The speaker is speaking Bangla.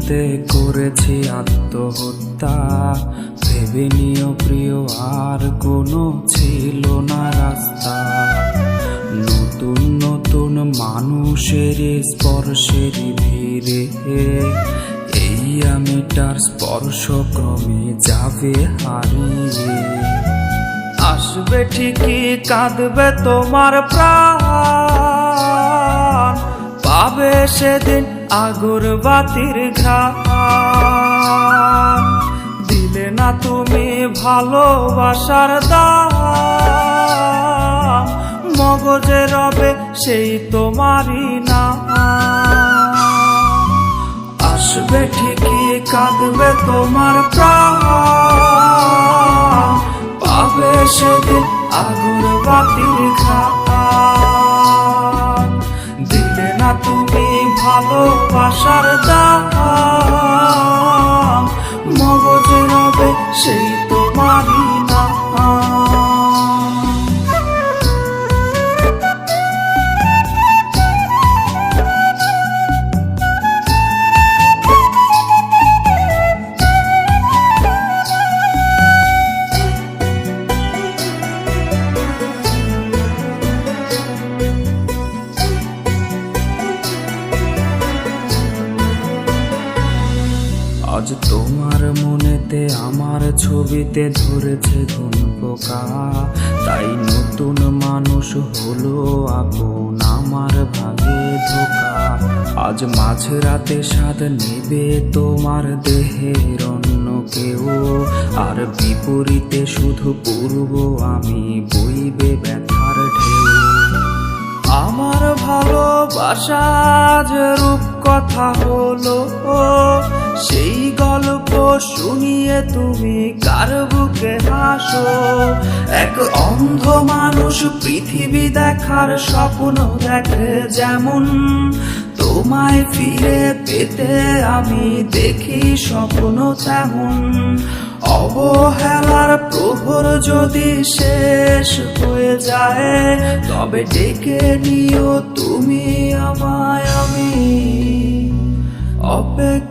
মনেতে করেছি আত্মহত্যা, ভেবে নিও প্রিয় আর কোনো ছিল না রাস্তা। নতুন নতুন মানুষের স্পর্শের ভিড়ে এই আমিটার স্পর্শ ক্রমে যাবে হারিয়ে। আসবে ঠিকই কাঁদবে তোমার প্রাণ, পাবে সেদিন আগরবাতির ঘ্রাণ। দিলে না তুমি ভালোবাসার দাম, মগজে রবে সেই তোমারই নাম। আসবে ঠিকই কাঁদবে তোমার প্রাণ, পাবে সেদিন আগরবাতির ঘ্রাণ। দিলে না তুমি ভালোবাসার দাম, মগজে রবে সেই তোমারই নাম। আজ তোমার মনেতে আমার ছবিতে ধরেছে ঘুম পোকা, তাই নতুন মানুষ হলো আপন আমার ভাগে ধোকা। আজ মাঝরাতে স্বাদ নেবে তোমার দেহের অন্য কেউ, আর বিপরীতে শুধু পূর্ব আমি বইবে ব্যথার ঢেউ। আমার ভালোবাসা যে রূপ কথা হলো, সেই গল্প শুনিয়ে তুমি কার বুকে হাসো। এক অন্ধ মানুষ পৃথিবী দেখার স্বপ্ন দেখে যেমন, তোমায় ফিরে পেতে আমি দেখি স্বপ্ন তেমন। অবহেলার প্রহর যদি শেষ হয়ে যায়, তবে ডেকে নিও তুমি আমায়, আমি অপেক্ষা